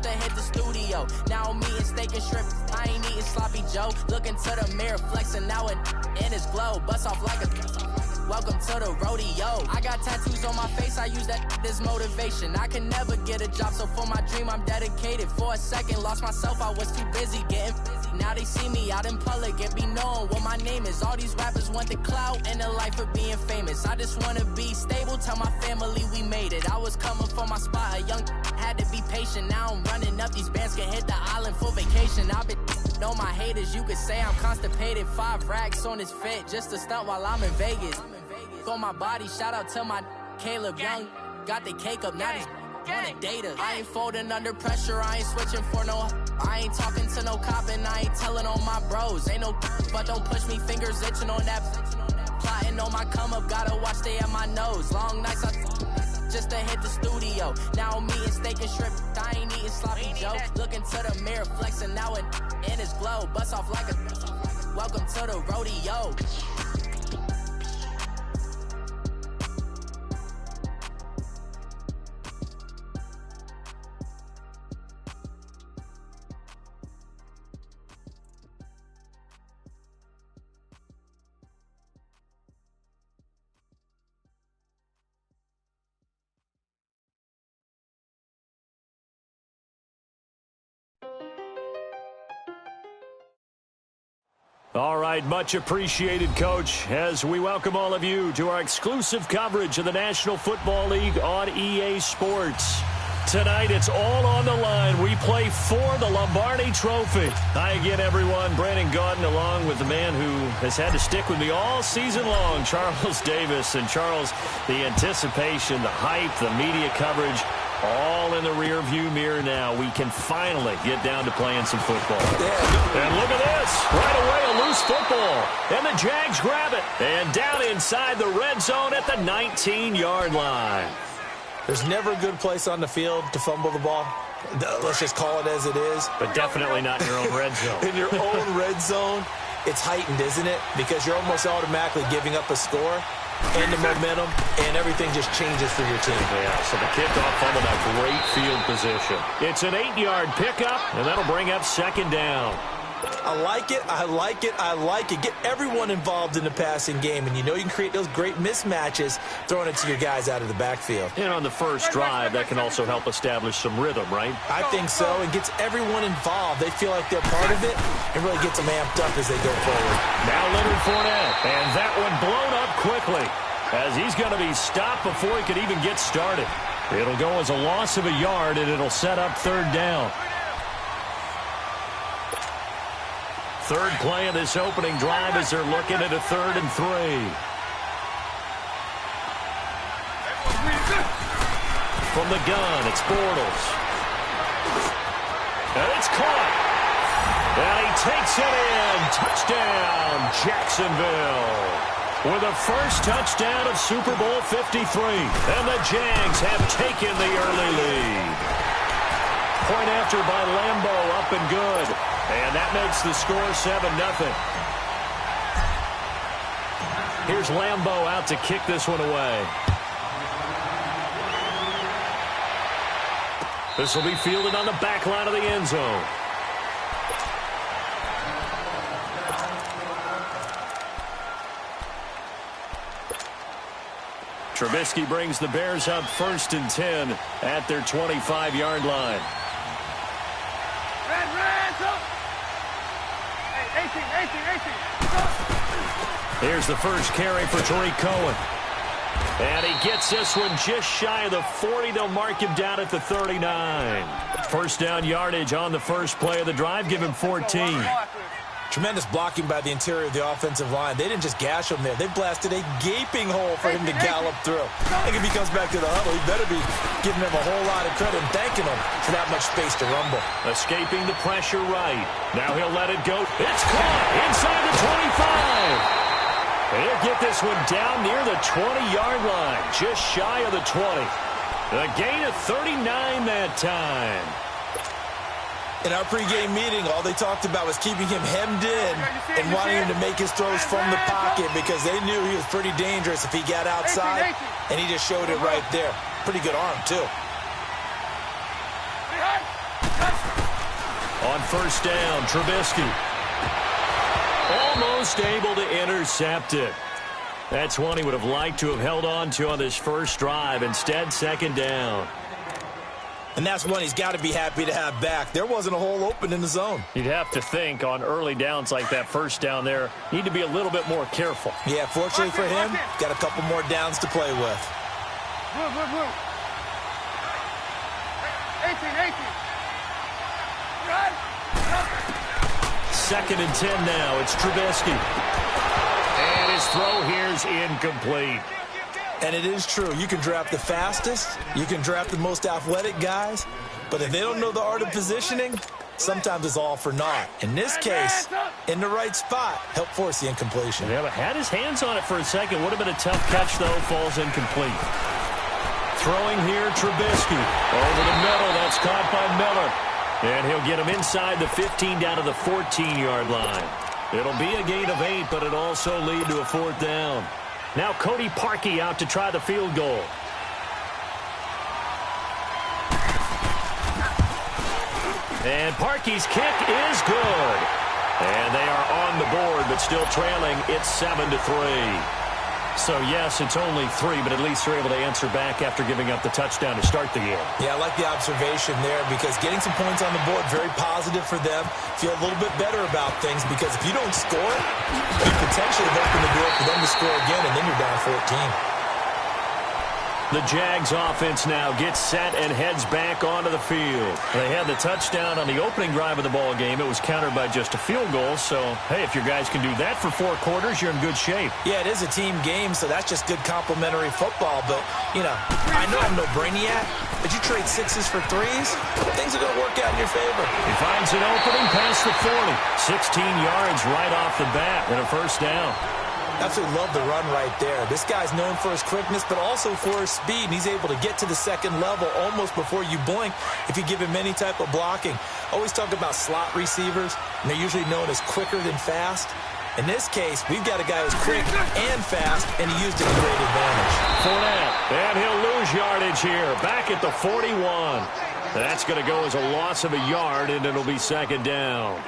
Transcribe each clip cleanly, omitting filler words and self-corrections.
just to hit the studio. Now I'm eating steak and shrimp, I ain't eating sloppy Joe. Looking to the mirror, flexing now in his glow. Bust off like a... Welcome to the rodeo. I got tattoos on my face, I use that as motivation. I can never get a job, so for my dream I'm dedicated. For a second, lost myself, I was too busy getting busy. Now they see me out in public and be known what my name is. All these rappers want the clout and the life of being famous. I just wanna be stable, tell my family we made it. I was coming for my spot, a young had to be patient. Now I'm running up, these bands can hit the island for vacation. I've been know my haters, you could say I'm constipated. 5 racks on his fit, just to stunt while I'm in Vegas. On my body, shout out to my Caleb Young. Got the cake up, now he's on the data. I ain't folding under pressure, I ain't switching for no. I ain't talking to no cop and I ain't telling on my bros. Ain't no, but don't push me, fingers itching on that. Plotting on my come up, gotta watch stay at my nose. Long nights, just to hit the studio. Now I'm eating steak and shrimp, I ain't eating sloppy Joe. Looking to the mirror, flexing now in his glow. Bust off like a... Welcome to the rodeo. All right, much appreciated, Coach, as we welcome all of you to our exclusive coverage of the National Football League on EA Sports. Tonight, it's all on the line. We play for the Lombardi Trophy. Hi again, everyone. Brandon Gaudin, along with the man who has had to stick with me all season long, Charles Davis. And, Charles, the anticipation, the hype, the media coverage, all in the rearview mirror now. We can finally get down to playing some football. And look at this. Right away, a loose football. And the Jags grab it. And down inside the red zone at the 19-yard line. There's never a good place on the field to fumble the ball. Let's just call it as it is. But definitely not in your own red zone. In your own red zone, it's heightened, isn't it? Because you're almost automatically giving up a score and the momentum, and everything just changes for your team. Yeah, so the kickoff fumbled a great field position. It's an 8-yard pickup, and that'll bring up second down. I like it, I like it, I like it. Get everyone involved in the passing game, and you know you can create those great mismatches throwing it to your guys out of the backfield. And on the first drive, that can also help establish some rhythm, right? I think so, and gets everyone involved. They feel like they're part of it, and really gets them amped up as they go forward. Now Leonard Fournette, and that one blown up quickly, as he's going to be stopped before he could even get started. It'll go as a loss of a yard, and it'll set up third down. Third play of this opening drive as they're looking at a 3rd and 3. From the gun, it's Bortles. And it's caught. And he takes it in. Touchdown, Jacksonville. With the first touchdown of Super Bowl 53. And the Jags have taken the early lead. Point after by Lambo, up and good. And that makes the score 7-0. Here's Lambo out to kick this one away. This will be fielded on the back line of the end zone. Trubisky brings the Bears up 1st and 10 at their 25-yard line. Here's the first carry for Tariq Cohen. And he gets this one just shy of the 40. They'll mark him down at the 39. First down yardage on the first play of the drive. Give him 14. Tremendous blocking by the interior of the offensive line. They didn't just gash him there. They blasted a gaping hole for him to gallop through. I think if he comes back to the huddle, he better be giving them a whole lot of credit and thanking them for that much space to rumble. Escaping the pressure right. Now he'll let it go. It's caught inside the 25. He'll get this one down near the 20-yard line, just shy of the 20. A gain of 39 that time. In our pregame meeting, all they talked about was keeping him hemmed in and wanting him to make his throws from the pocket because they knew he was pretty dangerous if he got outside, and he just showed it right there. Pretty good arm, too. On first down, Trubisky. Almost able to intercept it. That's one he would have liked to have held on to on this first drive. Instead, second down. And that's one he's got to be happy to have back. There wasn't a hole open in the zone. You'd have to think on early downs like that first down there, need to be a little bit more careful. Yeah, fortunately for him, got a couple more downs to play with. Move. 18. Second and 10 now. It's Trubisky. And his throw here's incomplete. And it is true. You can draft the fastest. You can draft the most athletic guys. But if they don't know the art of positioning, sometimes it's all for naught. In this case, in the right spot, helped force the incompletion. Yeah, but had his hands on it for a second. Would have been a tough catch, though. Falls incomplete. Throwing here, Trubisky. Over the middle. That's caught by Miller. And he'll get him inside the 15 down to the 14-yard line. It'll be a gain of 8, but it also lead to a fourth down. Now Cody Parkey out to try the field goal. And Parkey's kick is good. And they are on the board, but still trailing. It's 7-3. So, yes, it's only 3, but at least they're able to answer back after giving up the touchdown to start the game. Yeah, I like the observation there because getting some points on the board, very positive for them. Feel a little bit better about things because if you don't score, you potentially have opened the door for them to score again, and then you're down 14. The Jags offense now gets set and heads back onto the field. They had the touchdown on the opening drive of the ball game. It was countered by just a field goal. So, hey, if your guys can do that for 4 quarters, you're in good shape. Yeah, it is a team game, so that's just good complimentary football. But, you know, I know I'm no brainiac, but you trade 6s for 3s, things are going to work out in your favor. He finds an opening past the 40. 16 yards right off the bat and a first down. Absolutely love the run right there. This guy's known for his quickness, but also for his speed. And he's able to get to the second level almost before you blink if you give him any type of blocking. Always talk about slot receivers, and they're usually known as quicker than fast. In this case, we've got a guy who's quick and fast, and he used it to great advantage. Fournette, and he'll lose yardage here. Back at the 41. That's going to go as a loss of a yard, and it'll be second down.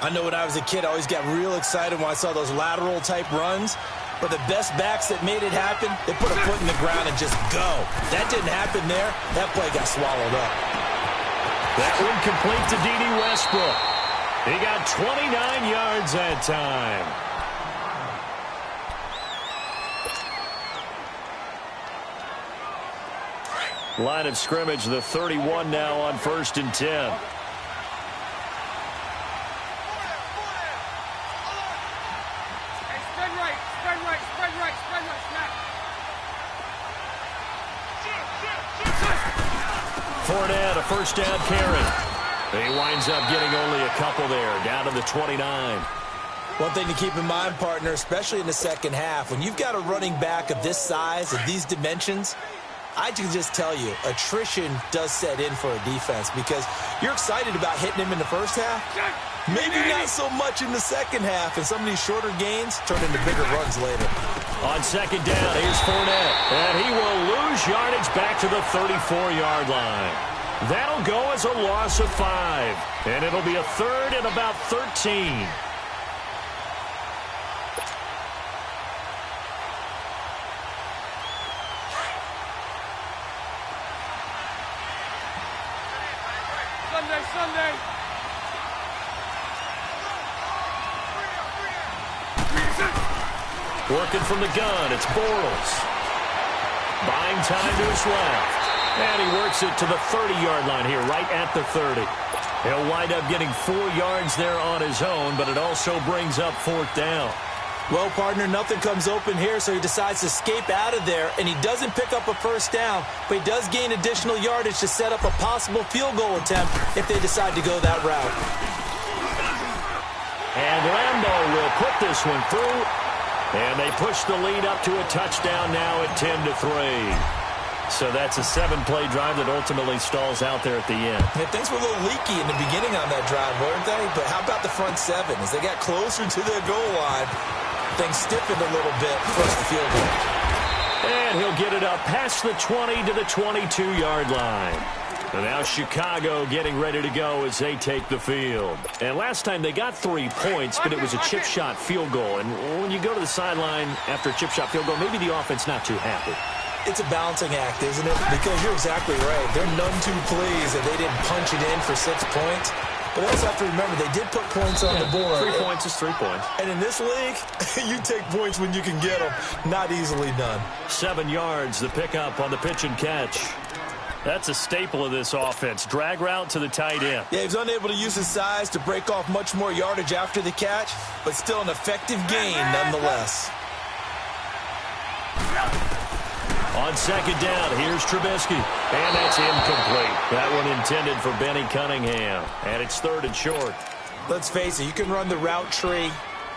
I know when I was a kid, I always got real excited when I saw those lateral-type runs. But the best backs that made it happen, they put a foot in the ground and just go. That didn't happen there. That play got swallowed up. That one complete to D.D. Westbrook. He got 29 yards that time. Line of scrimmage, the 31 now on 1st and 10. Fournette, a first down carry. He winds up getting only a couple there, down to the 29. One thing to keep in mind, partner, especially in the second half, when you've got a running back of this size, of these dimensions, I can just tell you, attrition does set in for a defense because you're excited about hitting him in the first half. Maybe not so much in the second half, and some of these shorter gains turn into bigger runs later. On second down, here's Fournette, and he will lose yardage back to the 34-yard line. That'll go as a loss of 5, and it'll be a third and about 13. Sunday. Working from the gun, it's Bortles. Buying time to his left. And he works it to the 30-yard line here, right at the 30. He'll wind up getting 4 yards there on his own, but it also brings up 4th down. Well, partner, nothing comes open here, so he decides to escape out of there, and he doesn't pick up a first down, but he does gain additional yardage to set up a possible field goal attempt if they decide to go that route. And Lambeau will put this one through, and they push the lead up to a touchdown now at 10-3. So that's a 7-play drive that ultimately stalls out there at the end. Yeah, things were a little leaky in the beginning on that drive, weren't they? But how about the front 7? As they got closer to their goal line, things stiffened a little bit, forced the field goal. And he'll get it up past the 20 to the 22-yard line. And now Chicago getting ready to go as they take the field. And last time they got 3 points, but it was a chip shot field goal. And when you go to the sideline after a chip shot field goal, maybe the offense not too happy. It's a balancing act, isn't it? Because you're exactly right. They're none too pleased that they didn't punch it in for 6 points. But they also have to remember they did put points on the board. 3 points is 3 points. And in this league, you take points when you can get them. Not easily done. 7 yards, the pickup on the pitch and catch. That's a staple of this offense. Drag route to the tight end. Yeah, he was unable to use his size to break off much more yardage after the catch, but still an effective gain nonetheless. On second down, here's Trubisky. And that's incomplete. That one intended for Benny Cunningham. And it's 3rd and short. Let's face it, you can run the route tree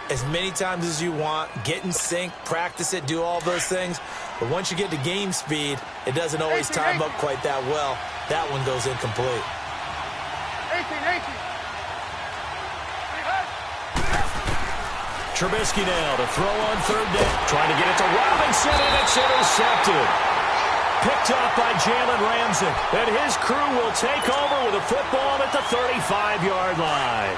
as many times as you want, get in sync, practice it, do all those things. But once you get to game speed, it doesn't always time up quite that well. That one goes incomplete. 18. Trubisky now to throw on 3rd down. Trying to get it to Robinson, and it's intercepted. Picked up by Jalen Ramsey. And his crew will take over with a football at the 35-yard line.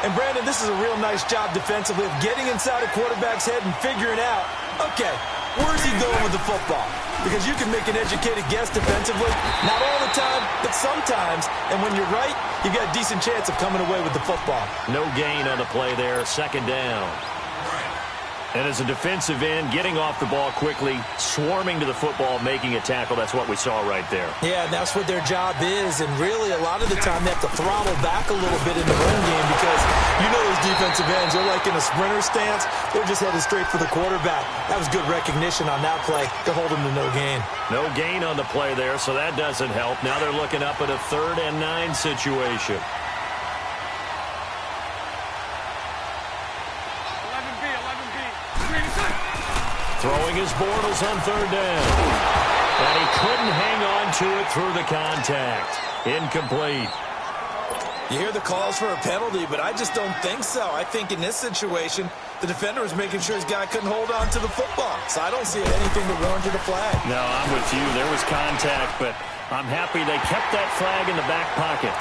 And, Brandon, this is a real nice job defensively of getting inside a quarterback's head and figuring out, okay, where's he going with the football? Because you can make an educated guess defensively. Not all the time, but sometimes. And when you're right, you've got a decent chance of coming away with the football. No gain on the play there, 2nd down. And as a defensive end, getting off the ball quickly, swarming to the football, making a tackle, that's what we saw right there. Yeah, and that's what their job is. And really, a lot of the time, they have to throttle back a little bit in the run game because you know those defensive ends, they're like in a sprinter stance. They're just headed straight for the quarterback. That was good recognition on that play to hold them to no gain. No gain on the play there, so that doesn't help. Now they're looking up at a 3rd and 9 situation. Throwing his Bortles on 3rd down. And he couldn't hang on to it through the contact. Incomplete. You hear the calls for a penalty, but I just don't think so. I think in this situation, the defender was making sure his guy couldn't hold on to the football. So I don't see anything that warranted a flag. No, I'm with you. There was contact, but I'm happy they kept that flag in the back pocket.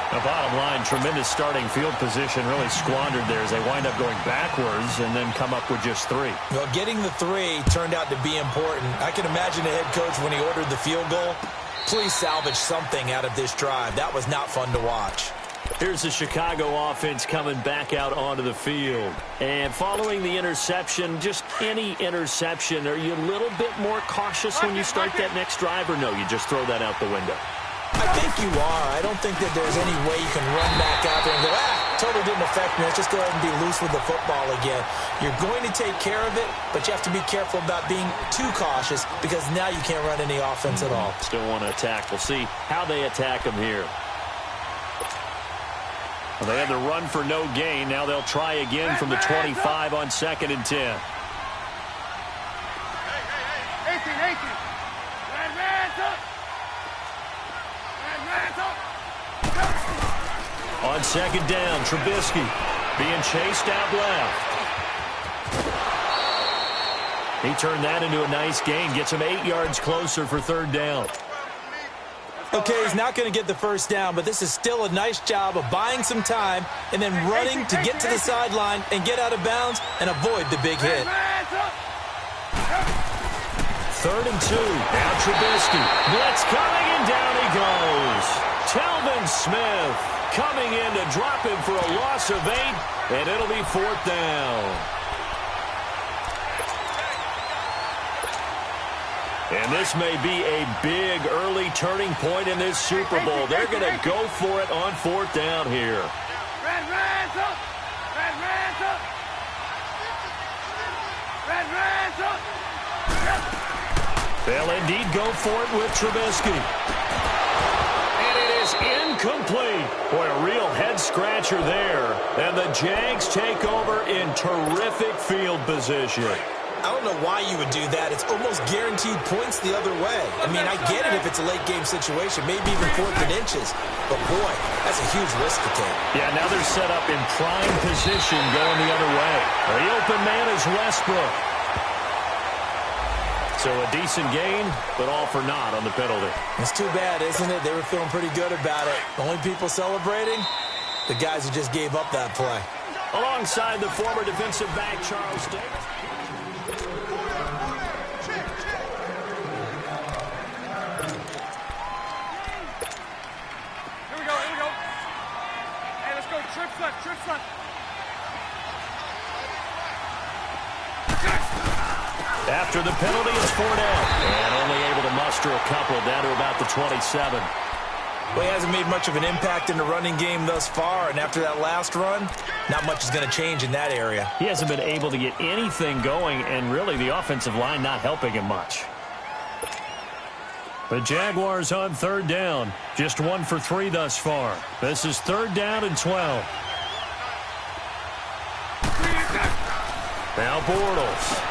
The bottom line, tremendous starting field position, really squandered there as they wind up going backwards and then come up with just 3. Well, getting the 3 turned out to be important. I can imagine the head coach when he ordered the field goal. Please salvage something out of this drive. That was not fun to watch. Here's the Chicago offense coming back out onto the field. And following the interception, just any interception, are you a little bit more cautious when you start that next drive, or no, you just throw that out the window? I think you are. I don't think that there's any way you can run back out there and go, totally didn't affect me. Let's just go ahead and be loose with the football again. You're going to take care of it, but you have to be careful about being too cautious because now you can't run any offense at all. Still want to attack. We'll see how they attack them here. Well, they had the run for no gain. Now they'll try again from the 25 on 2nd and 10. 18. On 2nd down, Trubisky being chased out left. He turned that into a nice gain, gets him 8 yards closer for 3rd down. Okay, he's not going to get the 1st down, but this is still a nice job of buying some time and then running to get to the sideline and get out of bounds and avoid the big hit. 3rd and 2. Now Trubisky. Blitz coming, and down he goes. Telvin Smith coming in to drop him for a loss of 8, and it'll be 4th down. And this may be a big early turning point in this Super Bowl. They're going to go for it on 4th down here. They'll indeed go for it with Trubisky. And it is incomplete. Boy, a real head-scratcher there. And the Jags take over in terrific field position. I don't know why you would do that. It's almost guaranteed points the other way. I mean, I get it if it's a late-game situation, maybe even 4th and inches. But, boy, that's a huge risk to take. Yeah, now they're set up in prime position going the other way. The open man is Westbrook. So So a decent gain, but all for naught on the penalty. It's too bad, isn't it? They were feeling pretty good about it. The only people celebrating, the guys who just gave up that play. Alongside the former defensive back, Charles Davis. Here we go. Hey, let's go. Trips left. After the penalty, it's 4 down. And only able to muster a couple down to about the 27. Well, he hasn't made much of an impact in the running game thus far, and after that last run, not much is going to change in that area. He hasn't been able to get anything going, and really the offensive line not helping him much. The Jaguars on 3rd down. Just 1 for 3 thus far. This is 3rd down and 12. Now Bortles.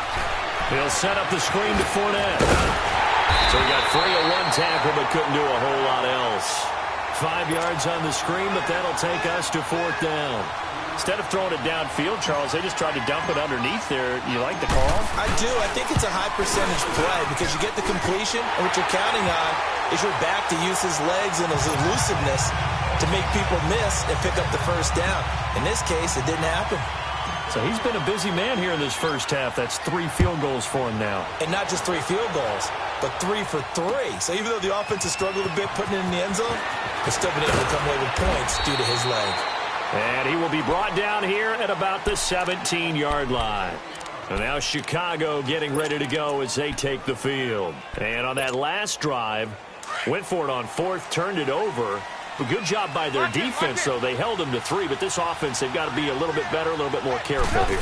He'll set up the screen to Fournette. So he got free of 1 tackle but couldn't do a whole lot else. 5 yards on the screen, but that'll take us to 4th down. Instead of throwing it downfield, Charles, they just tried to dump it underneath there. You like the call? I do. I think it's a high percentage play because you get the completion, and what you're counting on is your back to use his legs and his elusiveness to make people miss and pick up the 1st down. In this case, it didn't happen. So he's been a busy man here in this first half. That's 3 field goals for him now. And not just 3 field goals, but 3 for 3. So even though the offense has struggled a bit putting it in the end zone, they've still been able to come away with points due to his leg. And he will be brought down here at about the 17-yard line. And now Chicago getting ready to go as they take the field. And on that last drive, went for it on 4th, turned it over. A good job by their defense, though. They held them to 3, but this offense, they've got to be a little bit better, a little bit more careful here.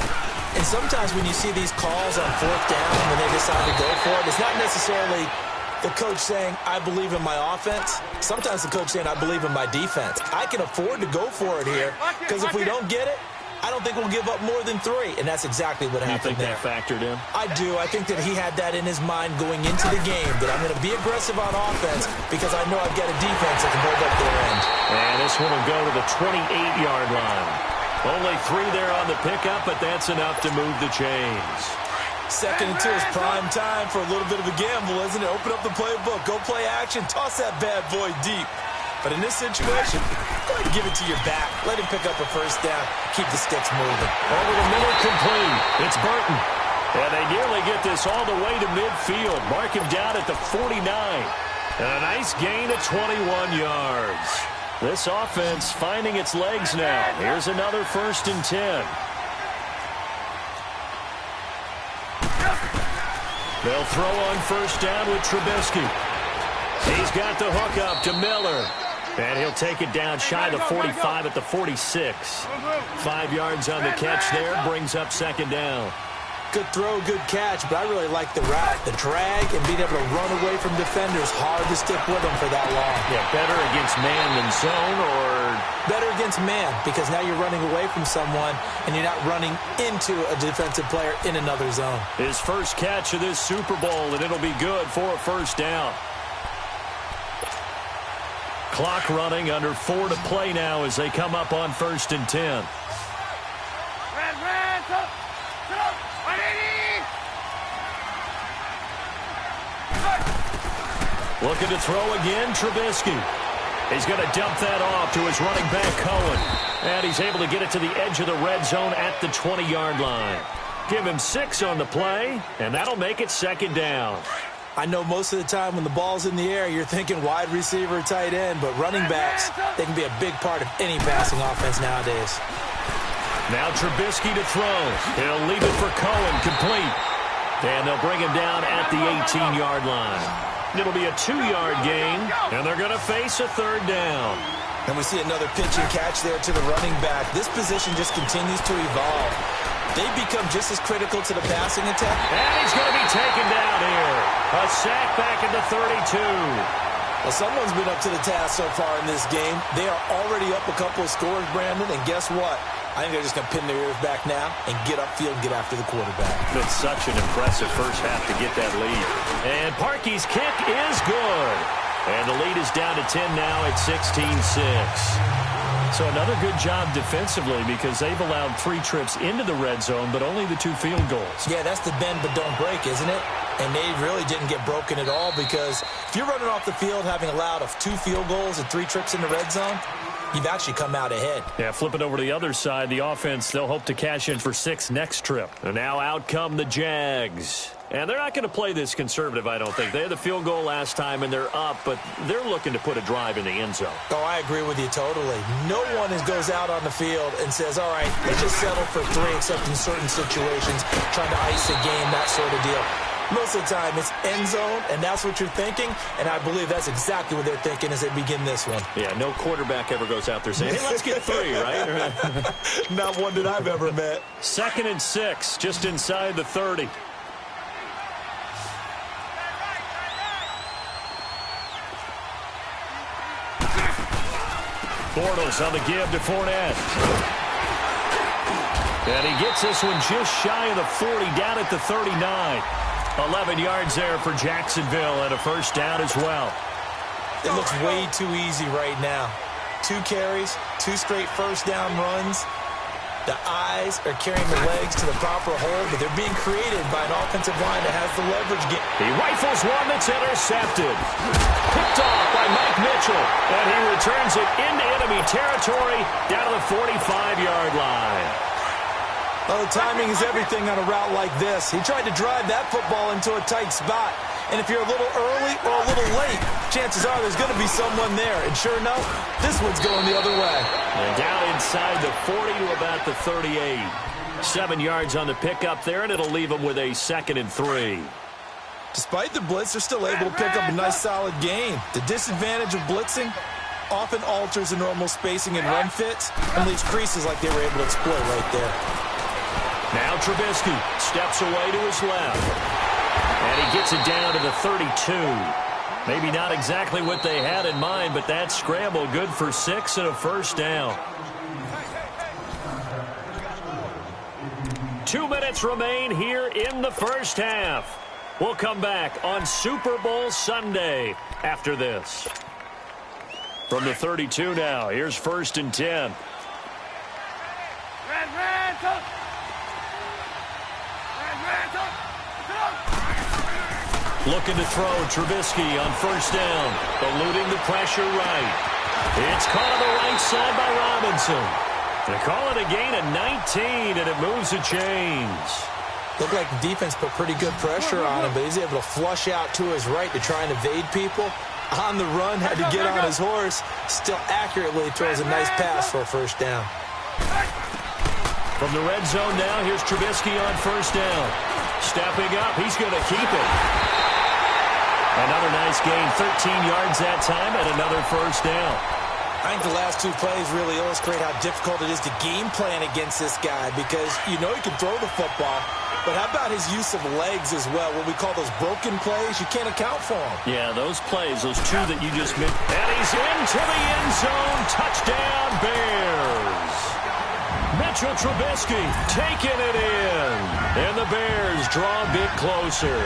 And sometimes when you see these calls on 4th down when they decide to go for it, it's not necessarily the coach saying, I believe in my offense. Sometimes the coach saying, I believe in my defense. I can afford to go for it here because if we don't get it, I don't think we'll give up more than 3, and that's exactly what happened there. You think that factored in? I do. I think that he had that in his mind going into the game, that I'm going to be aggressive on offense because I know I've got a defense that can hold up their end. And this one will go to the 28-yard line. Only 3 there on the pickup, but that's enough to move the chains. 2nd and 2 is prime time for a little bit of a gamble, isn't it? Open up the playbook, go play action, toss that bad boy deep. But in this situation, go ahead and give it to your back. Let him pick up a 1st down. Keep the sticks moving. Over the middle, complete. It's Burton. And they nearly get this all the way to midfield. Mark him down at the 49. And a nice gain of 21 yards. This offense finding its legs now. Here's another 1st and 10. They'll throw on 1st down with Trubisky. He's got the hook up to Miller. And he'll take it down shy of the 45 at the 46. 5 yards on the catch there, brings up 2nd down. Good throw, good catch, but I really like the route. The drag and being able to run away from defenders, hard to stick with them for that long. Yeah, better against man than zone, or better against man because now you're running away from someone and you're not running into a defensive player in another zone. His first catch of this Super Bowl, and it'll be good for a 1st down. Clock running, under 4 to play now as they come up on 1st and 10. Looking to throw again, Trubisky. He's going to dump that off to his running back, Cohen. And he's able to get it to the edge of the red zone at the 20-yard line. Give him 6 on the play, and that'll make it 2nd down. I know most of the time when the ball's in the air, you're thinking wide receiver, tight end, but running backs, they can be a big part of any passing offense nowadays. Now Trubisky to throw. He'll leave it for Cohen, complete. And they'll bring him down at the 18-yard line. It'll be a 2-yard gain, and they're going to face a 3rd down. And we see another pitch and catch there to the running back. This position just continues to evolve. They become just as critical to the passing attack. And he's going to be taken down here. A sack back at the 32. Well, someone's been up to the task so far in this game. They are already up a couple of scores, Brandon, and guess what? I think they're just going to pin their ears back now and get upfield and get after the quarterback. Been such an impressive first half to get that lead. And Parkey's kick is good. And the lead is down to 10 now at 16-6. So another good job defensively because they've allowed 3 trips into the red zone, but only the 2 field goals. Yeah, that's the bend but don't break, isn't it? And they really didn't get broken at all, because if you're running off the field having allowed 2 field goals and 3 trips in the red zone, you've actually come out ahead. Yeah, flip it over to the other side. The offense, they'll hope to cash in for 6 next trip. And now out come the Jags. And they're not going to play this conservative, I don't think. They had the field goal last time, and they're up, but they're looking to put a drive in the end zone. Oh, I agree with you totally. No one goes out on the field and says, all right, let's just settle for 3, except in certain situations, trying to ice a game, that sort of deal. Most of the time, it's end zone, and that's what you're thinking, and I believe that's exactly what they're thinking as they begin this one. Yeah, no quarterback ever goes out there saying, hey, let's get 3, right? Not one that I've ever met. 2nd and 6, just inside the 30. Bortles on the give to Fournette. And he gets this one just shy of the 40, down at the 39. 11 yards there for Jacksonville, and a first down as well. It looks way too easy right now. 2 carries, 2 straight first down runs. The eyes are carrying the legs to the proper hole, but they're being created by an offensive line that has the leverage. He rifles one that's intercepted. Picked off by Mike Mitchell, and he returns it into enemy territory down to the 45-yard line. Well, the timing is everything on a route like this. He tried to drive that football into a tight spot. And if you're a little early or a little late, chances are there's going to be someone there. And sure enough, this one's going the other way. And down inside the 40 to about the 38. 7 yards on the pickup there, and it'll leave them with a 2nd and 3. Despite the blitz, they're still able to pick up a nice solid gain. The disadvantage of blitzing often alters the normal spacing and run fits and leaves creases like they were able to exploit right there. Now Trubisky steps away to his left. And he gets it down to the 32. Maybe not exactly what they had in mind, but that scramble good for 6 and a first down. 2 minutes remain here in the first half. We'll come back on Super Bowl Sunday after this. From the 32 now, here's 1st and 10. Looking to throw, Trubisky on 1st down, eluding the pressure right. It's caught on the right side by Robinson. They call it a gain of 19, and it moves the chains. Looked like the defense put pretty good pressure on him, but he's able to flush out to his right to try and evade people. On the run, had to get on his horse. Still accurately throws a nice pass for a 1st down. From the red zone now, here's Trubisky on 1st down. Stepping up, he's going to keep it. Another nice gain, 13 yards that time, and another 1st down. I think the last 2 plays really illustrate how difficult it is to game plan against this guy, because you know he can throw the football, but how about his use of legs as well? What we call those broken plays, you can't account for them. Yeah, those plays, those 2 that you just missed. And he's into the end zone. Touchdown, Bears. Mitchell Trubisky taking it in. And the Bears draw a bit closer.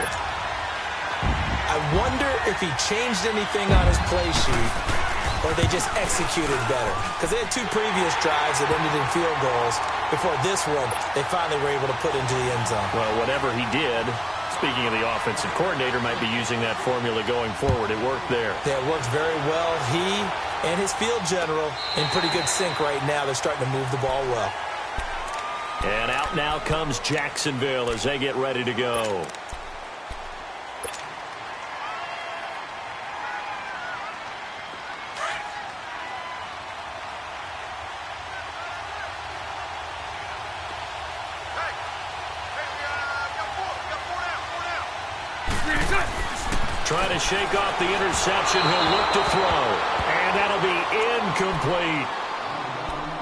I wonder if he changed anything on his play sheet, or they just executed better. Because they had 2 previous drives that ended in field goals. Before this one, they finally were able to put into the end zone. Well, whatever he did, speaking of the offensive coordinator, might be using that formula going forward. It worked there. Yeah, it worked very well. He and his field general in pretty good sync right now. They're starting to move the ball well. And out now comes Jacksonville as they get ready to go. Trying to shake off the interception. He'll look to throw. And that'll be incomplete.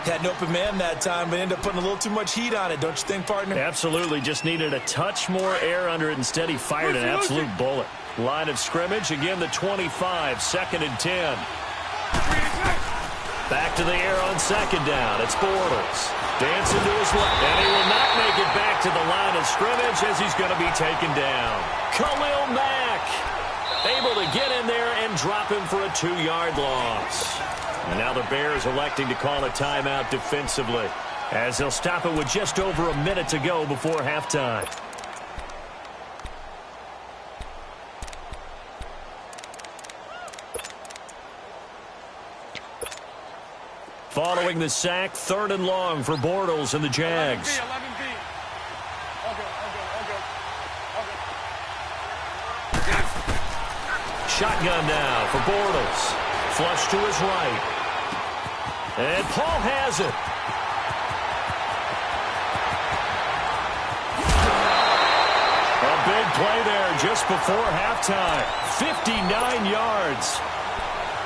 Had an open man that time, but ended up putting a little too much heat on it, don't you think, partner? Absolutely. Just needed a touch more air under it. Instead, he fired an absolute bullet. Line of scrimmage. Again, the 25. 2nd and 10. Back to the air on 2nd down. It's Bortles. Dancing to his left. And he will not make it back to the line of scrimmage as he's going to be taken down. Khalil Mack able to get in there and drop him for a 2-yard loss. And now the Bears electing to call a timeout defensively as they'll stop it with just over a minute to go before halftime. Following the sack, 3rd and long for Bortles and the Jags. 11B. All good. Shotgun now for Bortles. Flush to his right. And Paul has it. A big play there just before halftime. 59 yards.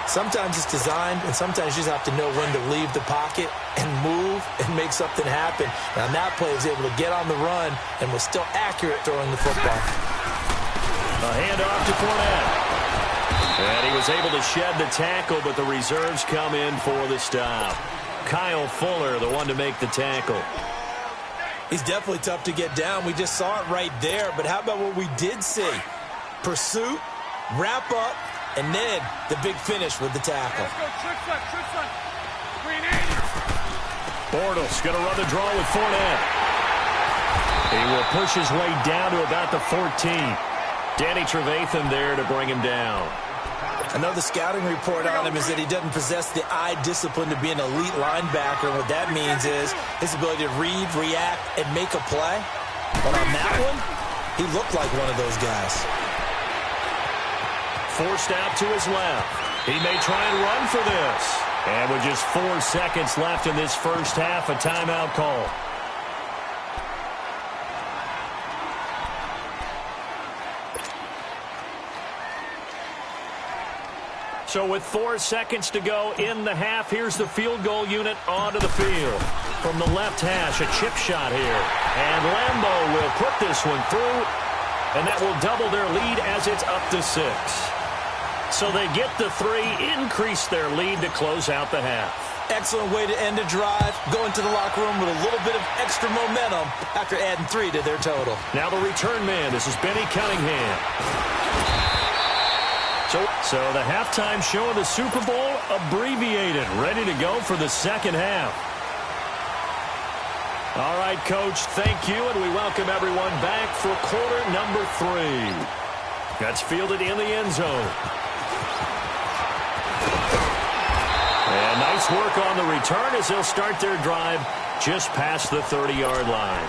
Sometimes it's designed, and sometimes you just have to know when to leave the pocket and move and make something happen. And on that play, he was able to get on the run and was still accurate throwing the football. A handoff to Fournette. And he was able to shed the tackle, but the reserves come in for the stop. Kyle Fuller, the one to make the tackle. He's definitely tough to get down. We just saw it right there. But how about what we did see? Pursuit, wrap up, and then the big finish with the tackle. Let's go, trick front. 380. Bortles going to run the draw with Fournette. He will push his way down to about the 14. Danny Trevathan there to bring him down. Another scouting report on him is that he doesn't possess the eye discipline to be an elite linebacker. And what that means is his ability to read, react, and make a play. But on that one, he looked like one of those guys. Forced out to his left. He may try and run for this. And with just 4 seconds left in this first half, a timeout call. So with 4 seconds to go in the half, here's the field goal unit onto the field. From the left hash, a chip shot here. And Lambo will put this one through, and that will double their lead as it's up to 6. So they get the 3, increase their lead to close out the half. Excellent way to end a drive. Go into the locker room with a little bit of extra momentum after adding 3 to their total. Now the return man, this is Benny Cunningham. So the halftime show of the Super Bowl abbreviated, ready to go for the second half. All right, Coach, thank you, and we welcome everyone back for quarter number 3. That's fielded in the end zone. And nice work on the return as they'll start their drive just past the 30-yard line.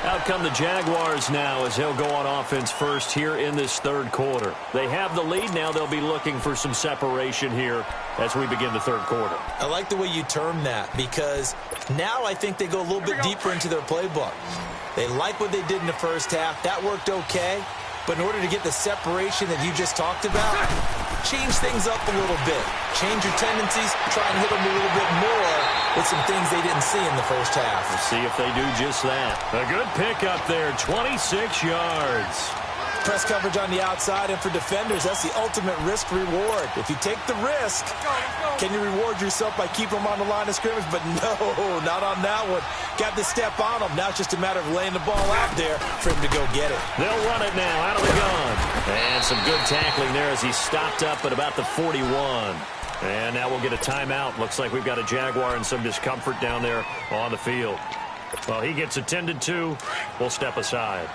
Out come the Jaguars now as they'll go on offense first here in this third quarter. They have the lead. Now they'll be looking for some separation here as we begin the third quarter. I like the way you term that because now I think they go a little bit deeper into their playbook. They like what they did in the first half. That worked okay. But in order to get the separation that you just talked about, change things up a little bit. Change your tendencies. Try and hit them a little bit more with some things they didn't see in the first half. We'll see if they do just that. A good pick up there, 26 yards. Press coverage on the outside, and for defenders, that's the ultimate risk-reward. If you take the risk, can you reward yourself by keeping them on the line of scrimmage? But no, not on that one. Got the step on them. Now it's just a matter of laying the ball out there for him to go get it. They'll run it now out of the gun. And some good tackling there as he stopped up at about the 41. And now we'll get a timeout. Looks like we've got a Jaguar and some discomfort down there on the field. Well, he gets attended to. We'll step aside.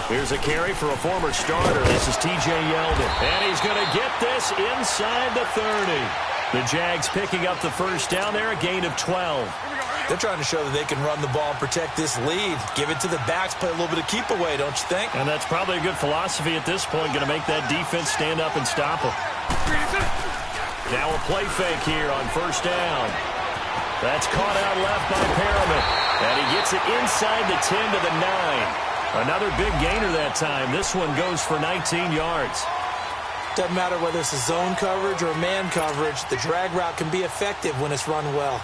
Here's a carry for a former starter. This is T.J. Yeldon. And he's going to get this inside the 30. The Jags picking up the first down there, a gain of 12. They're trying to show that they can run the ball and protect this lead. Give it to the backs, play a little bit of keep away, don't you think? And that's probably a good philosophy at this point, going to make that defense stand up and stop them. Now a play fake here on first down. That's caught out left by Perriman. And he gets it inside the 10 to the 9. Another big gainer that time. This one goes for 19 yards. Doesn't matter whether it's a zone coverage or man coverage. The drag route can be effective when it's run well.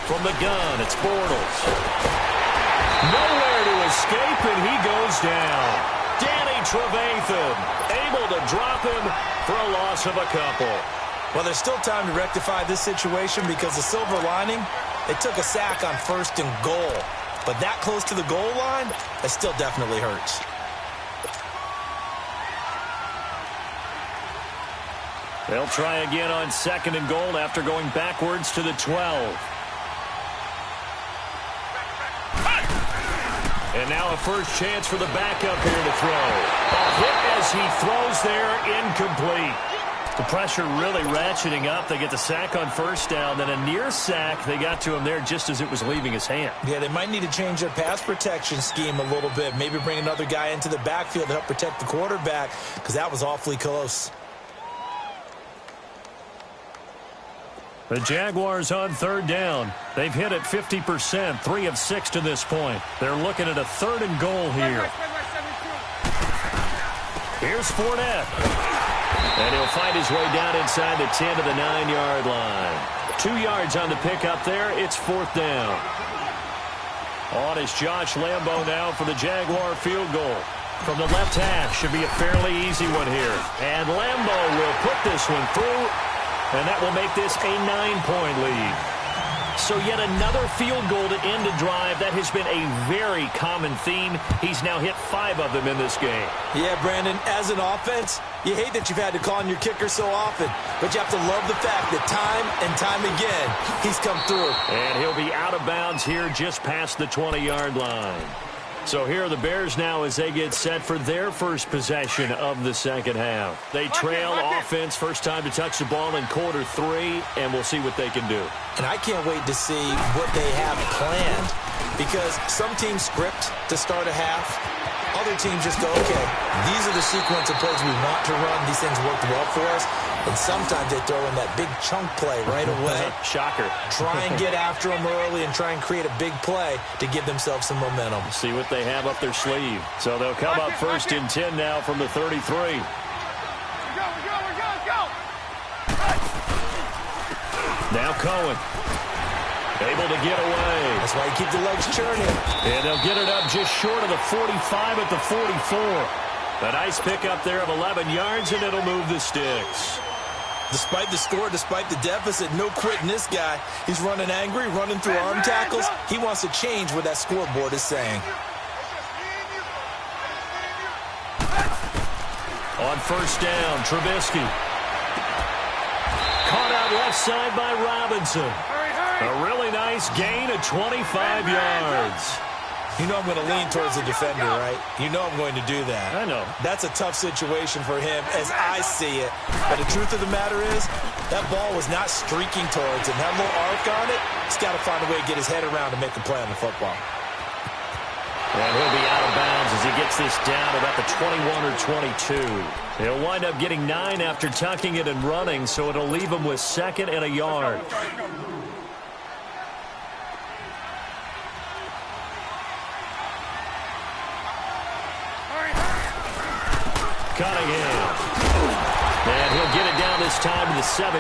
From the gun, it's Bortles. Nowhere to escape, and he goes down. Danny Trevathan able to drop him for a loss of a couple. Well, there's still time to rectify this situation because the silver lining, they took a sack on 1st and goal. But that close to the goal line, that still definitely hurts. They'll try again on 2nd and goal after going backwards to the 12. And now a first chance for the backup here to throw. A hit as he throws there, incomplete. The pressure really ratcheting up. They get the sack on 1st down, then a near sack. They got to him there just as it was leaving his hand. Yeah, they might need to change their pass protection scheme a little bit. Maybe bring another guy into the backfield to help protect the quarterback, because that was awfully close. The Jaguars on 3rd down. They've hit it 50%, 3 of 6 to this point. They're looking at a 3rd and goal here. Here's Fournette. And he'll find his way down inside the 10 to the 9-yard line. 2 yards on the pickup there. It's 4th down. On is Josh Lambo now for the Jaguar field goal. From the left half, should be a fairly easy one here. And Lambo will put this one through, and that will make this a 9-point lead. So yet another field goal to end a drive. That has been a very common theme. He's now hit 5 of them in this game. Yeah, Brandon, as an offense, you hate that you've had to call on your kicker so often, but you have to love the fact that time and time again, he's come through. And he'll be out of bounds here just past the 20-yard line. So here are the Bears now as they get set for their first possession of the second half. They trail offense, first time to touch the ball in quarter 3, and we'll see what they can do. And I can't wait to see what they have planned, because some teams script to start a half. Other teams just go, okay, these are the sequence of plays we want to run. These things worked well for us. And sometimes they throw in that big chunk play right away. Shocker. Try and get after them early and try and create a big play to give themselves some momentum. See what they have up their sleeve. So they'll come up 1st and 10 now from the 33. Go. Now Cohen. Able to get away. That's why you keep the legs churning. And they'll get it up just short of the 45 at the 44. A nice pickup there of 11 yards, and it'll move the sticks. Despite the score, despite the deficit, no quitting this guy. He's running angry, running through arm tackles. He wants to change what that scoreboard is saying. On 1st down, Trubisky. Caught out left side by Robinson. A really nice gain of 25 yards. You know I'm going to lean towards the defender, right? You know I'm going to do that. I know. That's a tough situation for him as I see it. But the truth of the matter is, that ball was not streaking towards him. That little arc on it, he's got to find a way to get his head around to make a play on the football. And he'll be out of bounds as he gets this down about the 21 or 22. He'll wind up getting 9 after tucking it and running, so it'll leave him with 2nd and a yard. Cunningham. And he'll get it down this time to the 17.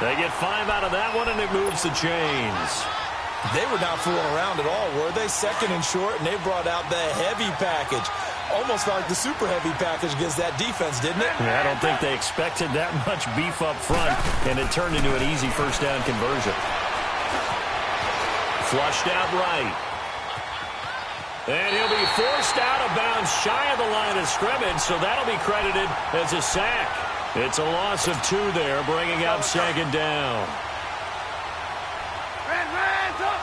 They get 5 out of that one, and it moves the chains. They were not fooling around at all, were they? 2nd and short, and they brought out the heavy package. Almost like the super heavy package against that defense, didn't it? Yeah, I don't think they expected that much beef up front, and it turned into an easy 1st down conversion. Flushed out right. And he'll be forced out of bounds shy of the line of scrimmage, so that'll be credited as a sack. It's a loss of 2 there, bringing up 2nd down. Hands up!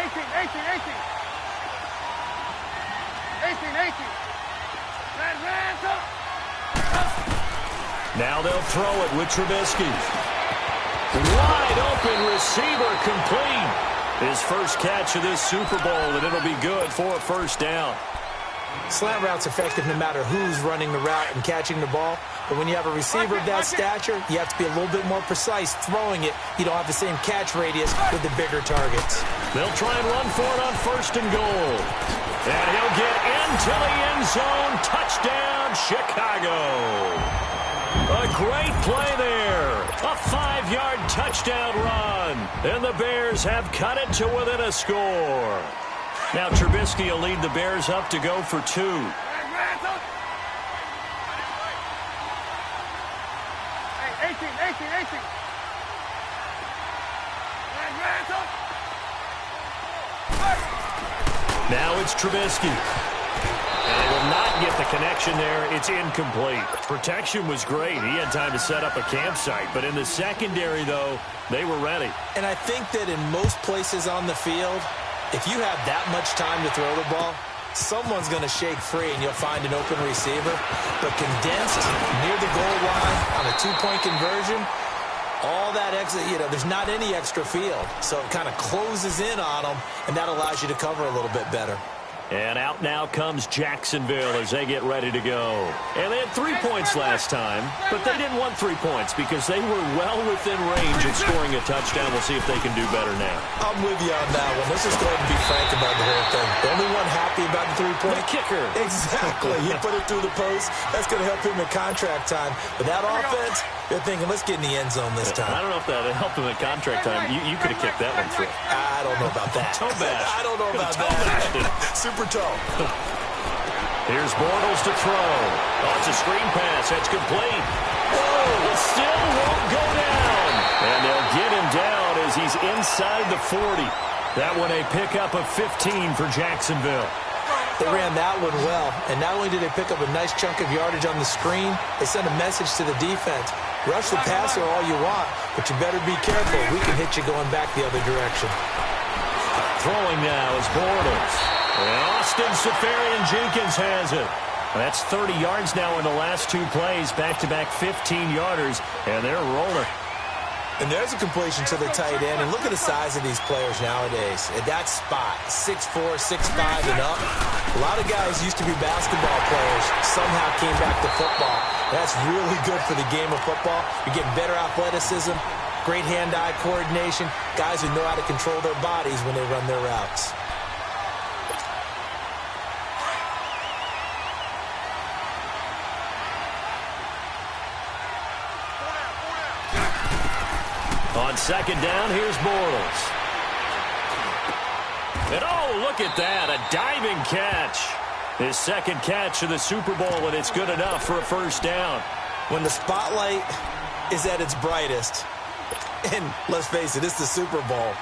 18. Hands up! Now they'll throw it with Trubisky. Wide open receiver complete. His first catch of this Super Bowl, and it'll be good for a 1st down. Slant route's effective no matter who's running the route and catching the ball. But when you have a receiver of that stature, you have to be a little bit more precise throwing it. You don't have the same catch radius with the bigger targets. They'll try and run for it on 1st and goal. And he'll get into the end zone. Touchdown, Chicago. A great play there. A 5-yard touchdown run. And the Bears have cut it to within a score. Now Trubisky will lead the Bears up to go for 2. Hands up! 18. Hands up! Now it's Trubisky. And he will not get the connection there. It's incomplete. Protection was great. He had time to set up a campsite. But in the secondary, though, they were ready. And I think that in most places on the field, if you have that much time to throw the ball, someone's going to shake free and you'll find an open receiver. But condensed near the goal line on a two-point conversion, all that extra, there's not any extra field. So it kind of closes in on them, and that allows you to cover a little bit better. And out now comes Jacksonville as they get ready to go. And they had 3 points last time, but they didn't want 3 points because they were well within range of scoring a touchdown. We'll see if they can do better now. I'm with you on that one. Let's just go ahead and be frank about the whole thing. The only one happy about the 3-point? The kicker. Exactly. He put it through the post. That's going to help him in contract time. But that offense, they're thinking, let's get in the end zone this time. I don't know if that helped him in contract time. You could have kicked that one through. I don't know about that. Toe bash. I don't know about that. Super toe. Here's Bortles to throw. Oh, it's a screen pass. That's complete. Oh, it still won't go down. And they'll get him down as he's inside the 40. That one a pickup of 15 for Jacksonville. They ran that one well, and not only did they pick up a nice chunk of yardage on the screen, they sent a message to the defense. Rush the passer all you want, but you better be careful. We can hit you going back the other direction. Throwing now is Bortles. And Austin Seferian-Jenkins has it. That's 30 yards now in the last 2 plays, back-to-back 15-yarders, and they're rolling. And there's a completion to the tight end. And look at the size of these players nowadays. At that spot, 6'4", 6'5", and up. A lot of guys used to be basketball players, somehow came back to football. That's really good for the game of football. You're getting better athleticism, great hand-eye coordination, guys who know how to control their bodies when they run their routes. On second down, here's Bortles. And oh, look at that, a diving catch. His second catch of the Super Bowl, and it's good enough for a first down. When the spotlight is at its brightest, and let's face it, it's the Super Bowl,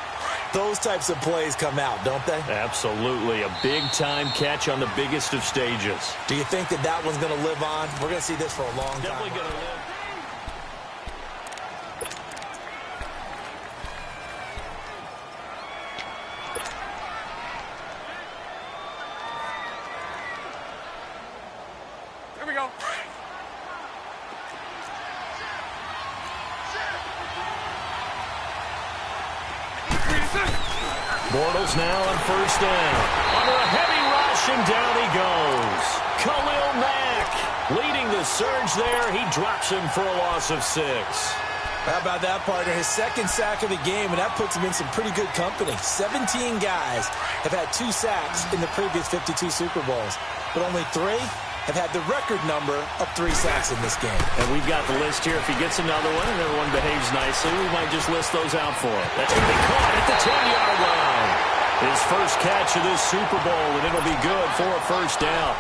those types of plays come out, don't they? Absolutely, a big-time catch on the biggest of stages. Do you think that that one's going to live on? We're going to see this for a long time. Definitely going to live. Here we go. Bortles now on first down. Under a heavy rush, and down he goes. Khalil Mack leading the surge there. He drops him for a loss of 6. How about that, partner? His second sack of the game, and that puts him in some pretty good company. 17 guys have had 2 sacks in the previous 52 Super Bowls, but only 3 have had the record number of 3 sacks in this game. And we've got the list here. If he gets another one and everyone behaves nicely, we might just list those out for him. That's going to be caught at the 10-yard line. His first catch of this Super Bowl, and it'll be good for a first down.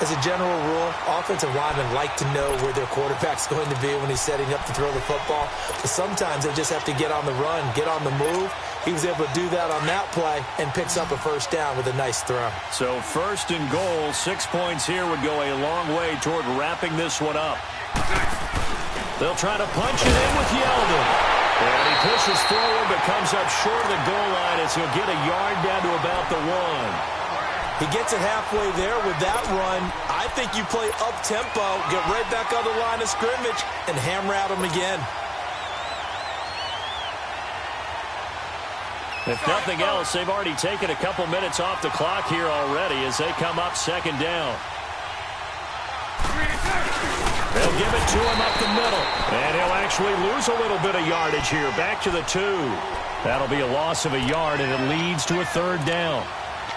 As a general rule, offensive linemen like to know where their quarterback's going to be when he's setting up to throw the football. But sometimes they just have to get on the run, get on the move. He was able to do that on that play and picks up a first down with a nice throw. So first and goal, 6 points here would go a long way toward wrapping this one up. They'll try to punch it in with Yeldon. And he pushes forward but comes up short of the goal line as he'll get a yard down to about the 1. He gets it halfway there with that run. I think you play up-tempo, get right back on the line of scrimmage, and hammer at him again. If nothing else, they've already taken a couple minutes off the clock here already as they come up second down. They'll give it to him up the middle. And he'll actually lose a little bit of yardage here. Back to the 2. That'll be a loss of a yard, and it leads to a third down.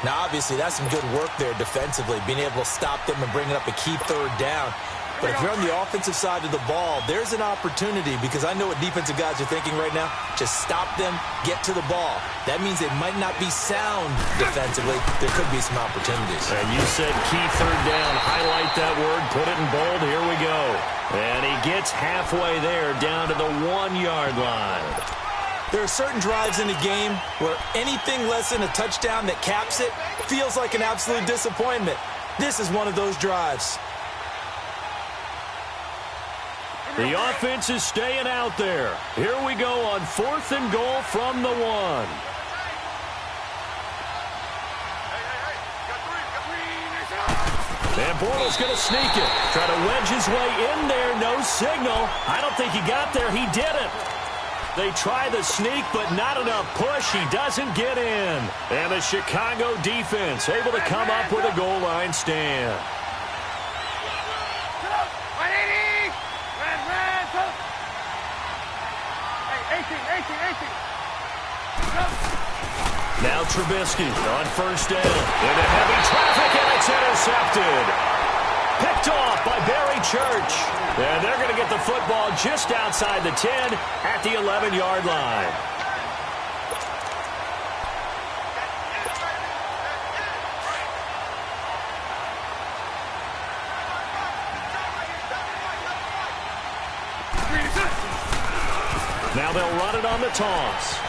Now, obviously, that's some good work there defensively, being able to stop them and bringing up a key third down. But if you're on the offensive side of the ball, there's an opportunity, because I know what defensive guys are thinking right now. Just stop them, get to the ball. That means they might not be sound defensively. There could be some opportunities. And you said key third down. Highlight that word. Put it in bold. Here we go. And he gets halfway there down to the 1-yard line. There are certain drives in a game where anything less than a touchdown that caps it feels like an absolute disappointment. This is one of those drives. The offense is staying out there. Here we go on 4th and goal from the 1. And Bortles going to sneak it. Try to wedge his way in there. No signal. I don't think he got there. He didn't. They try the sneak, but not enough push. He doesn't get in. And the Chicago defense able to come up with a goal line stand. Now Trubisky on 1st down. Into heavy traffic, and it's intercepted. Picked off by Barry Church. And they're going to get the football just outside the 10 at the 11-yard line. Now they'll run it on the toss.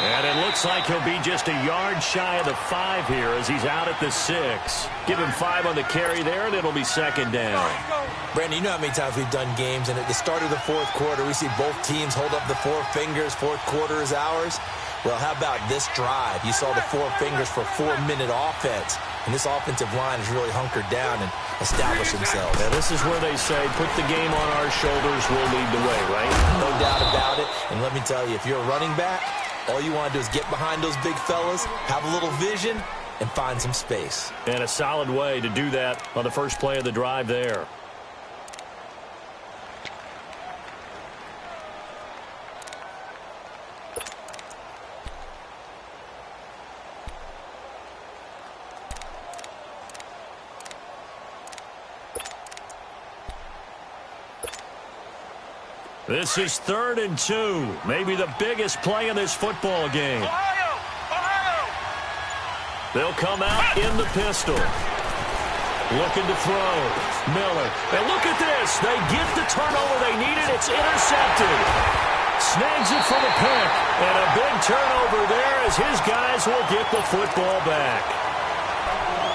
And it looks like he'll be just a yard shy of the 5 here as he's out at the 6. Give him 5 on the carry there, and it'll be 2nd down. Brandon, you know how many times we've done games, and at the start of the 4th quarter, we see both teams hold up the 4 fingers. 4th quarter is ours. Well, how about this drive? You saw the 4 fingers for 4-minute offense. And this offensive line has really hunkered down and established themselves. Yeah, this is where they say, put the game on our shoulders, we'll lead the way, right? No doubt about it. And let me tell you, if you're a running back, all you want to do is get behind those big fellas, have a little vision, and find some space. And a solid way to do that on the first play of the drive there. This is 3rd and 2. Maybe the biggest play in this football game. They'll come out in the pistol. Looking to throw. Miller. And look at this. They get the turnover they needed. It's intercepted. Snags it for the pick. And a big turnover there as his guys will get the football back.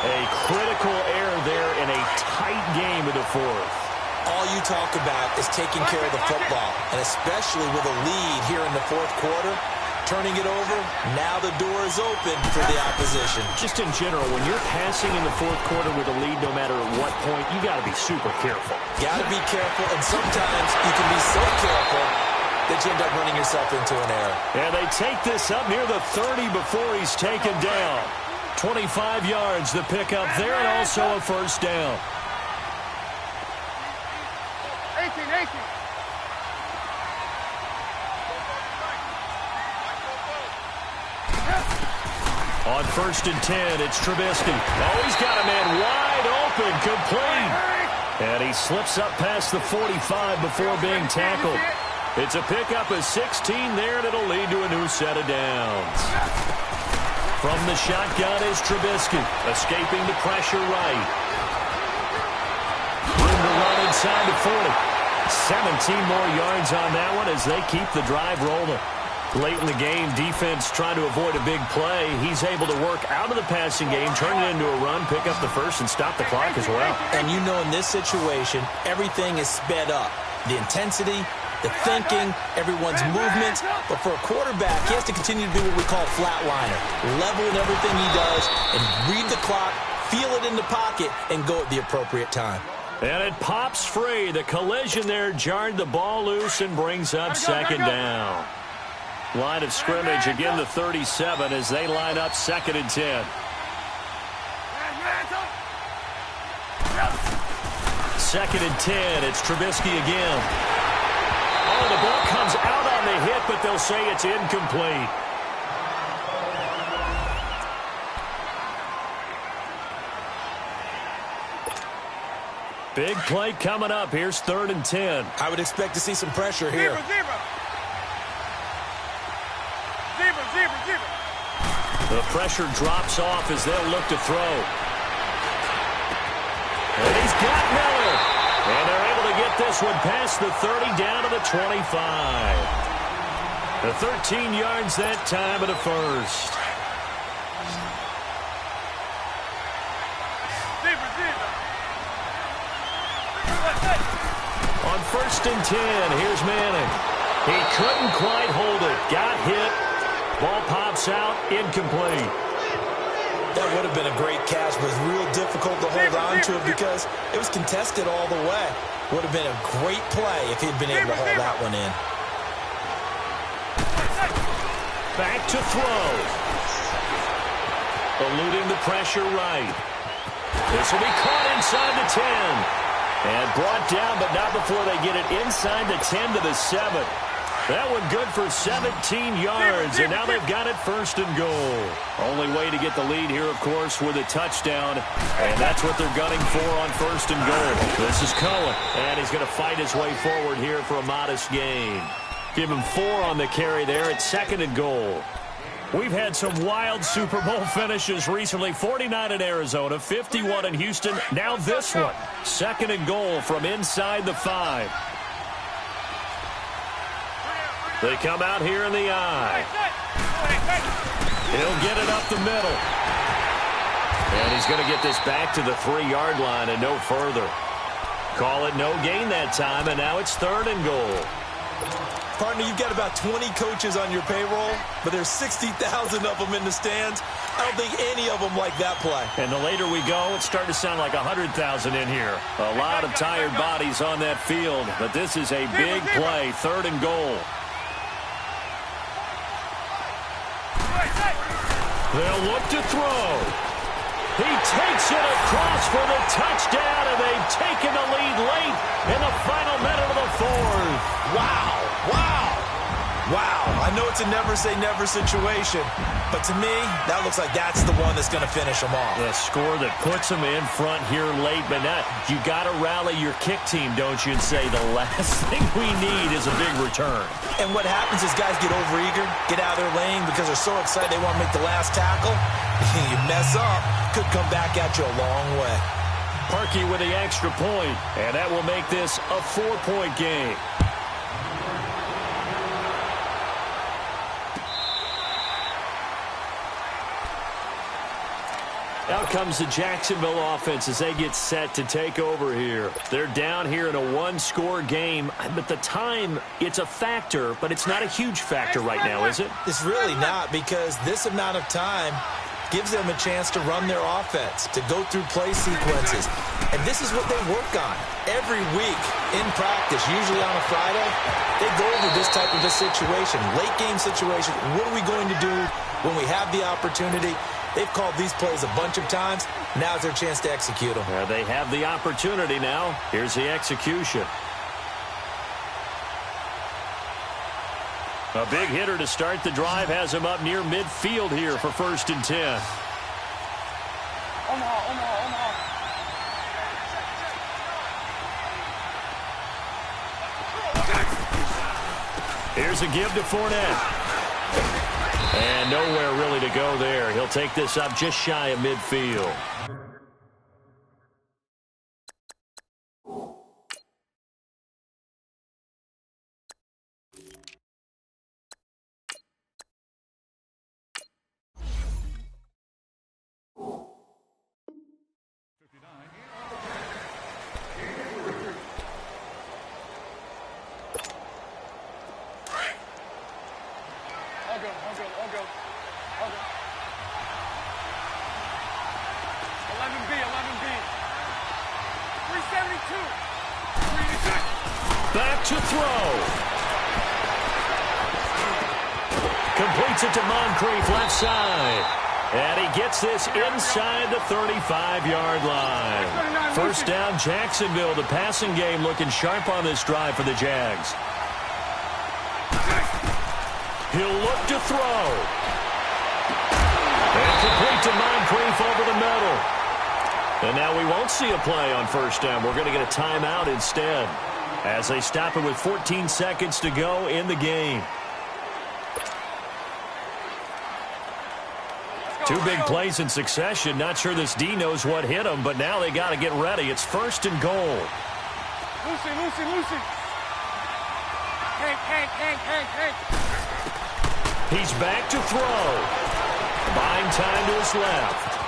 A critical error there in a tight game in the 4th. All you talk about is taking care of the football, and especially with a lead here in the 4th quarter, turning it over, now the door is open for the opposition. Just in general, when you're passing in the 4th quarter with a lead, no matter at what point, you got to be super careful. Got to be careful, and sometimes you can be so careful that you end up running yourself into an error. And they take this up near the 30 before he's taken down. 25 yards the pickup there, and also a 1st down. 18. On 1st and 10, it's Trubisky. Oh, he's got a man wide open, complete. And he slips up past the 45 before being tackled. It's a pickup of 16 there, and it'll lead to a new set of downs. From the shotgun is Trubisky, escaping the pressure right. Room to run inside the 40. 17 more yards on that one as they keep the drive rolling. Late in the game, defense trying to avoid a big play. He's able to work out of the passing game, turn it into a run, pick up the 1st, and stop the clock as well. And you know in this situation, everything is sped up. The intensity, the thinking, everyone's movements. But for a quarterback, he has to continue to do what we call flatliner. Level in everything he does and read the clock, feel it in the pocket, and go at the appropriate time. And it pops free. The collision there jarred the ball loose and brings up 2nd down. Line of scrimmage, again the 37 as they line up 2nd and 10. 2nd and 10, it's Trubisky again. Oh, the ball comes out on the hit, but they'll say it's incomplete. Big play coming up. Here's 3rd and 10. I would expect to see some pressure here. Zebra. The pressure drops off as they'll look to throw. And he's got Miller. And they're able to get this one past the 30 down to the 25. The 13 yards that time of the 1st. On 1st and 10, here's Manning. He couldn't quite hold it. Got hit. Ball pops out. Incomplete. That would have been a great catch, but it was real difficult to hold on to it because it was contested all the way. Would have been a great play if he'd been able to hold that one in. Back to throw. Eluding the pressure right. This will be caught inside the 10. And brought down, but not before they get it inside the 10 to the 7. That one good for 17 yards, and now they've got it 1st and goal. Only way to get the lead here, of course, with a touchdown, and that's what they're gunning for on 1st and goal. This is Cohen, and he's going to fight his way forward here for a modest gain. Give him 4 on the carry there at 2nd and goal. We've had some wild Super Bowl finishes recently. 49 in Arizona, 51 in Houston. Now this one. 2nd and goal from inside the 5. They come out here in the I. He'll get it up the middle. And he's going to get this back to the 3-yard line and no further. Call it no gain that time, and now it's 3rd and goal. Partner, you've got about 20 coaches on your payroll, but there's 60,000 of them in the stands. I don't think any of them like that play. And the later we go, it's starting to sound like 100,000 in here. A lot of tired bodies on that field, but this is a big play, 3rd and goal. They'll look to throw. He takes it across for the touchdown, and they've taken the lead late in the final minute of the 4th. Wow. I know it's a never-say-never situation, but to me, that looks like that's the one that's going to finish them off. The score that puts them in front here late, but not. You got to rally your kick team, don't you, and say the last thing we need is a big return. And what happens is guys get overeager, get out of their lane because they're so excited they want to make the last tackle. You mess up, could come back at you a long way. Parkey with the extra point, and that will make this a 4-point game. Out comes the Jacksonville offense as they get set to take over here. They're down here in a 1-score game, but the time, it's a factor, but it's not a huge factor right now, is it? It's really not, because this amount of time gives them a chance to run their offense, to go through play sequences. And this is what they work on every week in practice, usually on a Friday. They go over this type of a situation, late game situation. What are we going to do when we have the opportunity? They've called these plays a bunch of times. Now's their chance to execute them. They have the opportunity now. Here's the execution. A big hitter to start the drive has him up near midfield here for 1st and 10. Omaha. Here's a give to Fournette. And nowhere really to go there. He'll take this up just shy of midfield. I'll go. 11B. 372. Back to throw. Completes it to Moncrief left side. And he gets this inside the 35-yard line. 1st down, Jacksonville. The passing game looking sharp on this drive for the Jags. He'll look to throw. And complete to Moncrief over the middle. And now we won't see a play on 1st down. We're going to get a timeout instead as they stop it with 14 seconds to go in the game. Two big plays in succession. Not sure this D knows what hit him, but now they got to get ready. It's 1st and goal. Lucy. Hank. He's back to throw. Buying time to his left.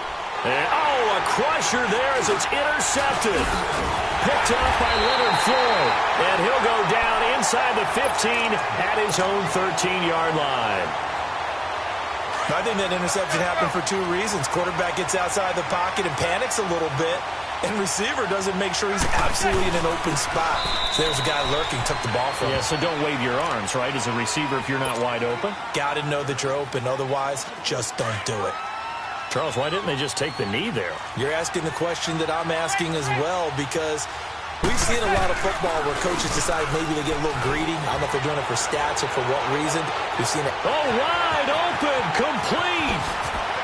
And, a crusher there as it's intercepted. Picked up by Leonard Floyd. And he'll go down inside the 15 at his own 13-yard line. I think that interception happened for two reasons. Quarterback gets outside the pocket and panics a little bit. And receiver doesn't make sure he's absolutely in an open spot. So there's a guy lurking, took the ball from him. Yeah, so don't wave your arms, right, as a receiver if you're not wide open. Got to know that you're open. Otherwise, just don't do it. Charles, why didn't they just take the knee there? You're asking the question that I'm asking as well, because we've seen a lot of football where coaches decide maybe they get a little greedy. I don't know if they're doing it for stats or for what reason. We've seen it. Oh, wide open, complete.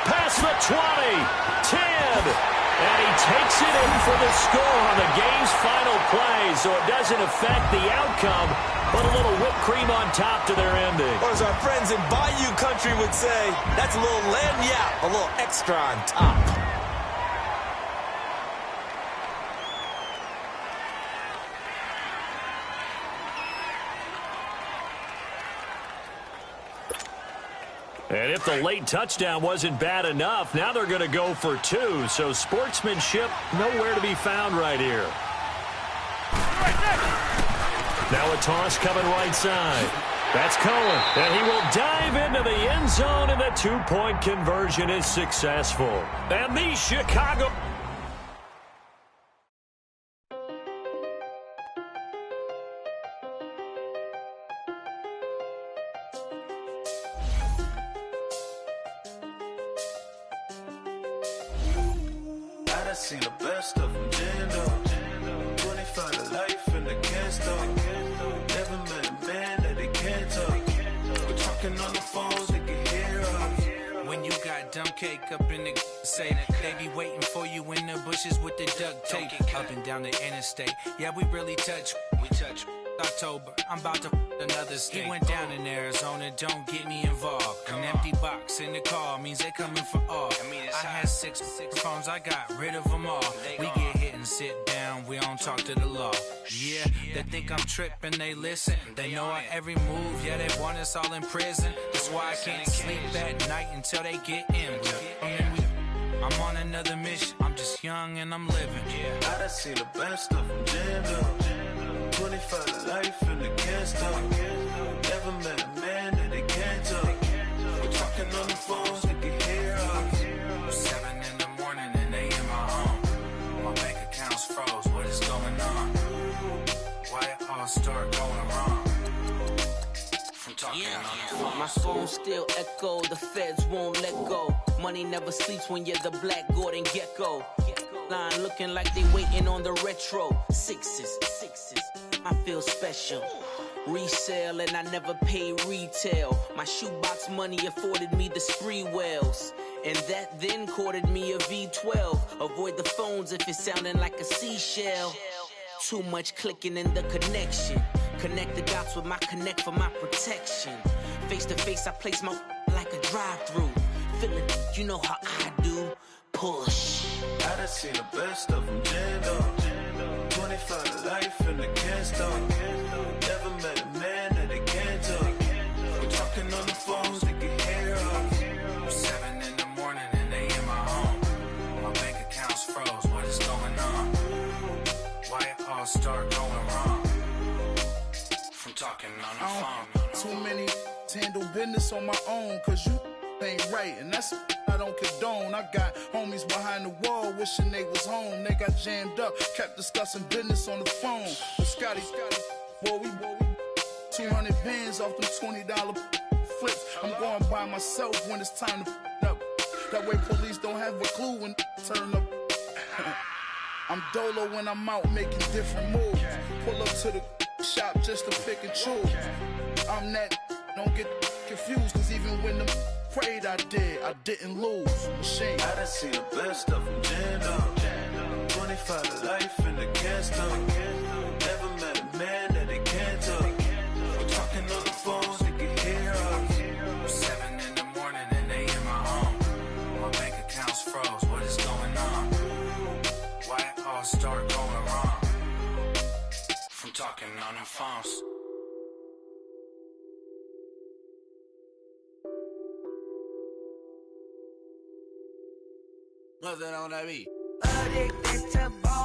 Past the 20, 10. And he takes it in for the score on the game's final play, so it doesn't affect the outcome, but a little whipped cream on top to their ending. Or as our friends in Bayou Country would say, that's a little lagniappe, a little extra on top. And if the late touchdown wasn't bad enough, now they're going to go for two. So sportsmanship nowhere to be found right here. Now a toss coming right side. That's Cohen. And he will dive into the end zone, and the two-point conversion is successful. And the Chicago... Seen the best of them, Jando. 25 to life in the can't stop. Never met a man that they can't talk. We're talking on the phones, they can hear us. When you got dumb cake up in the say that they be waiting for you in the bushes with the duct tape up and down the interstate. Yeah, we really touch. We touch. October, I'm about to another state. He went down in Arizona, don't get me involved. An empty box in the car means they coming for all. I had six phones, I got rid of them all. We get hit and sit down, we don't talk to the law. Yeah, they think I'm tripping, they listen. They know our every move, yeah, they want us all in prison. That's why I can't sleep at night until they get in. I'm on another mission, I'm just young and I'm living. I done seen the best of them, Jando. 25 to life in the can't stop. Never met a man that they can't talk. We're talking on the phones, they can hear us. 7 in the morning and they in my home. My bank account's froze, what is going on? Why it all start going wrong? From talking on the phone. My phone still echo, the feds won't let go. Money never sleeps when you're the black Gordon Gecko. Line looking like they waiting on the retro. Sixes, I feel special. Resale and I never pay retail. My shoebox money afforded me the spree wells. And that then courted me a V12. Avoid the phones if it's sounding like a seashell. Too much clicking in the connection. Connect the dots with my connect for my protection. Face to face I place my like a drive-through. Feeling, you know how I do. Push. I done seen the best of them, Jando. 25 to life in the can't stop. Never met a man that they can't talk. We're talking on the phones, they can hear us. 7 in the morning and they in my home. My bank account's froze, what is going on? Why it all start going wrong? From talking on the phone. Too many handle business on my own, cause you ain't right, and that's I don't condone. I got homies behind the wall wishing they was home. They got jammed up, kept discussing business on the phone. But Scotty, boy, we 200 bands off them $20 flips. I'm going by myself when it's time to up. That way police don't have a clue when turn up. I'm dolo when I'm out making different moves. Pull up to the shop just to pick and choose. I'm that, don't get confused, cause even when them prayed I didn't lose. Machine. I done seen the best of them, Jando. 25 to life in the can't stop. Never met a man that they can't talk. We're talking on the phones, they can hear us. 7 in the morning and they in my home. My bank account's froze, what is going on? Why it all start going wrong? From talking on the phones. What's that on that beat? Addicted to ball.